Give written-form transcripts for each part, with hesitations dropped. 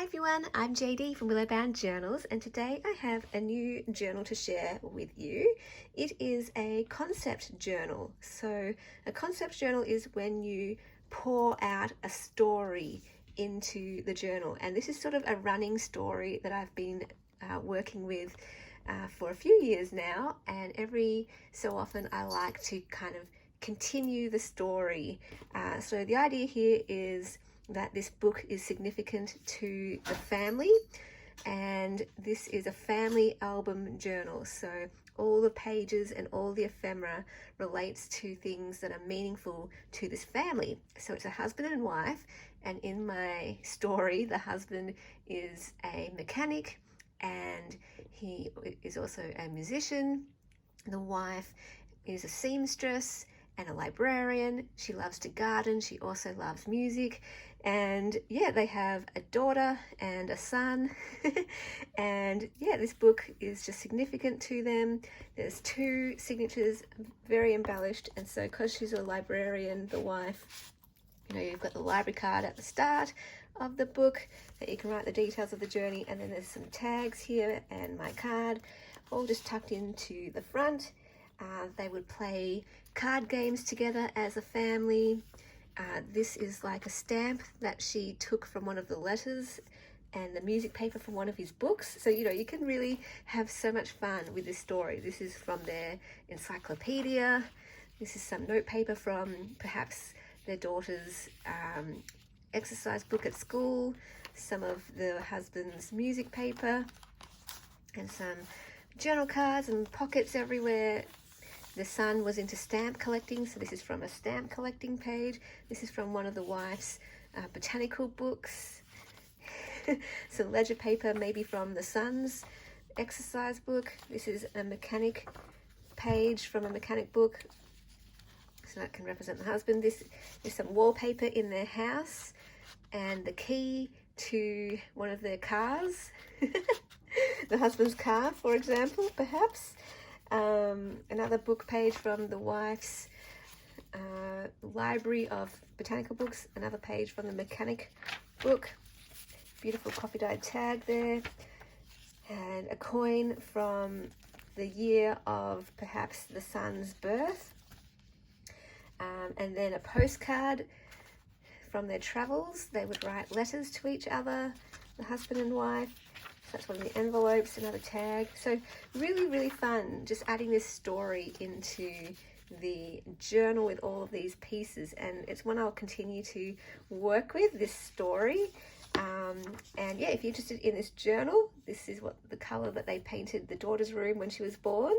everyone, I'm JD from Willowbound Journals, and today I have a new journal to share with you. It is a concept journal. So a concept journal is when you pour out a story into the journal, and this is sort of a running story that I've been working with for a few years now, and every so often I like to kind of continue the story. So the idea here is that this book is significant to the family, and this is a family album journal. So all the pages and all the ephemera relates to things that are meaningful to this family. So it's a husband and wife, and in my story the husband is a mechanic and he is also a musician. The wife is a seamstress and a librarian. She loves to garden. She also loves music. And yeah, they have a daughter and a son. And yeah, this book is just significant to them. There's two signatures, very embellished. And so because she's a librarian, the wife, you've got the library card at the start of the book that you can write the details of the journey. And then there's some tags here and my card, all just tucked into the front. They would play card games together as a family. This is like a stamp that she took from one of the letters and the music paper from one of his books. So, you can really have so much fun with this story. This is from their encyclopedia. This is some notepaper from perhaps their daughter's exercise book at school, some of the husband's music paper, and some journal cards and pockets everywhere. The son was into stamp collecting, so this is from a stamp collecting page. This is from one of the wife's botanical books. Some ledger paper, maybe from the son's exercise book. This is a mechanic page from a mechanic book, so that can represent the husband. This is some wallpaper in their house and the key to one of their cars. The husband's car, for example, perhaps. Another book page from the wife's library of botanical books. Another page from the mechanic book. Beautiful coffee dyed tag there. And a coin from the year of perhaps the son's birth. And then a postcard from their travels. They would write letters to each other, the husband and wife. So that's one of the envelopes, another tag. So really, really fun, just adding this story into the journal with all of these pieces. And it's one I'll continue to work with, this story. And yeah, if you're interested in this journal, this is what the color that they painted the daughter's room when she was born.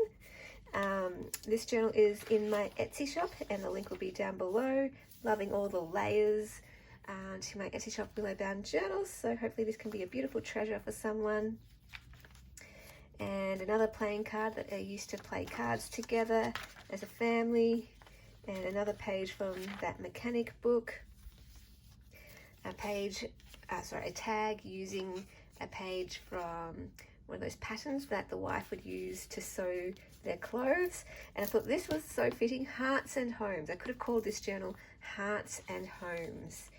This journal is in my Etsy shop, and the link will be down below. Loving all the layers to my Etsy shop, Willowbound Journals. So hopefully this can be a beautiful treasure for someone. And another playing card that they used to play cards together as a family. And another page from that mechanic book. A tag using a page from one of those patterns that the wife would use to sew their clothes. And I thought this was so fitting, Hearts and Homes. I could have called this journal Hearts and Homes.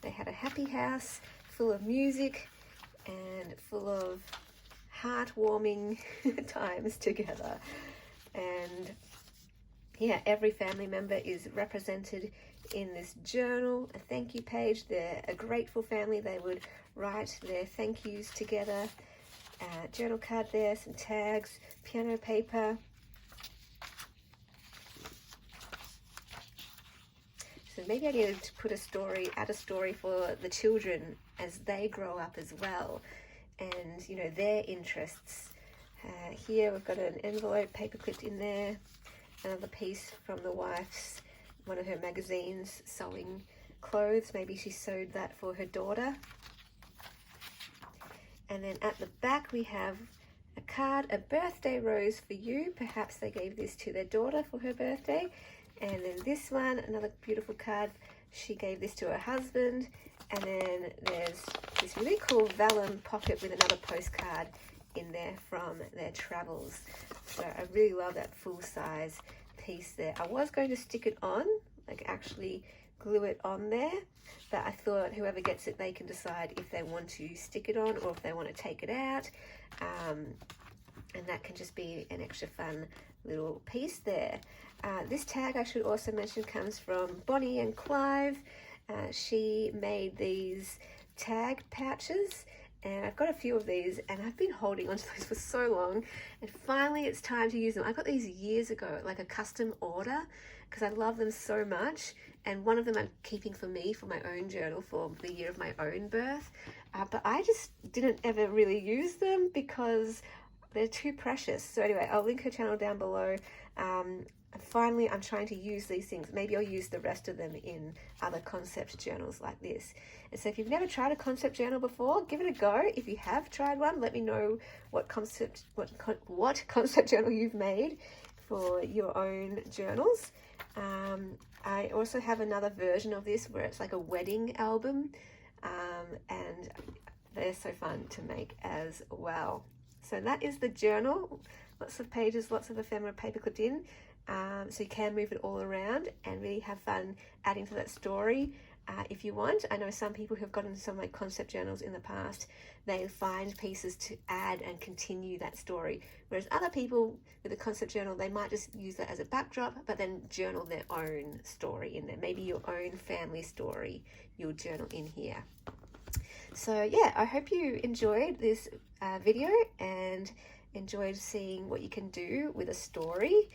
They had a happy house full of music and full of heartwarming times together. And yeah, every family member is represented in this journal. A thank you page. They're a grateful family. They would write their thank yous together. Journal card there, some tags, piano paper. So maybe I needed to add a story for the children as they grow up as well, and their interests. Here we've got an envelope paper clipped in there, another piece from the wife's, one of her magazines, sewing clothes. Maybe she sewed that for her daughter. And then at the back we have a card, a birthday rose for you. Perhaps they gave this to their daughter for her birthday. And then this one, another beautiful card. She gave this to her husband. And then there's this really cool vellum pocket with another postcard in there from their travels. So I really love that full size piece there. I was going to stick it on, like actually glue it on there, but I thought whoever gets it, they can decide if they want to stick it on or if they want to take it out, and that can just be an extra fun little piece there. This tag, I should also mention, comes from Bonnie and Clive. She made these tag pouches, and I've got a few of these, and I've been holding onto those for so long, and finally it's time to use them. I got these years ago, like a custom order, because I love them so much, and one of them I'm keeping for me for my own journal for the year of my own birth, but I just didn't ever really use them because they're too precious. So anyway, I'll link her channel down below. And finally, I'm trying to use these things. Maybe I'll use the rest of them in other concept journals like this. And so if you've never tried a concept journal before, give it a go. If you have tried one, let me know what concept journal you've made for your own journals. I also have another version of this where it's like a wedding album, and they're so fun to make as well. So that is the journal. Lots of pages, lots of ephemera paper clipped in. So you can move it all around and really have fun adding to that story if you want. I know some people who have gotten some of my concept journals in the past, they find pieces to add and continue that story. Whereas other people with a concept journal, they might just use that as a backdrop, but then journal their own story in there. Maybe your own family story you'll journal in here. So yeah, I hope you enjoyed this video and enjoyed seeing what you can do with a story.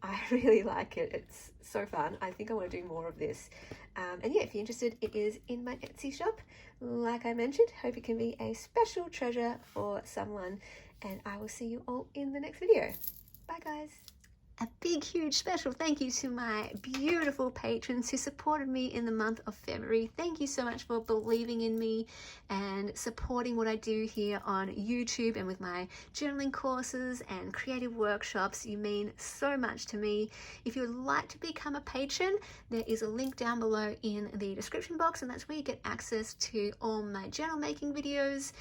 I really like it. It's so fun. I think I want to do more of this. And yeah, if you're interested, it is in my Etsy shop. Like I mentioned, hope it can be a special treasure for someone. And I will see you all in the next video. Bye guys. A big, huge special thank you to my beautiful patrons who supported me in the month of February. Thank you so much for believing in me and supporting what I do here on YouTube and with my journaling courses and creative workshops. You mean so much to me. If you would like to become a patron, there is a link down below in the description box, and that's where you get access to all my journal making videos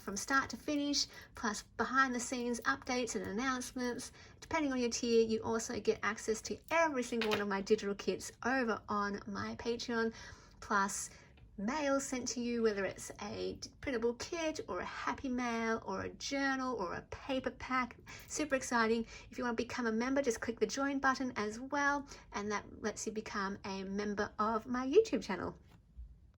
from start to finish, plus behind the scenes updates and announcements. Depending on your tier, you also get access to every single one of my digital kits over on my Patreon, plus mail sent to you, whether it's a printable kit or a happy mail or a journal or a paper pack. Super exciting. If you want to become a member, just click the join button as well, and that lets you become a member of my YouTube channel.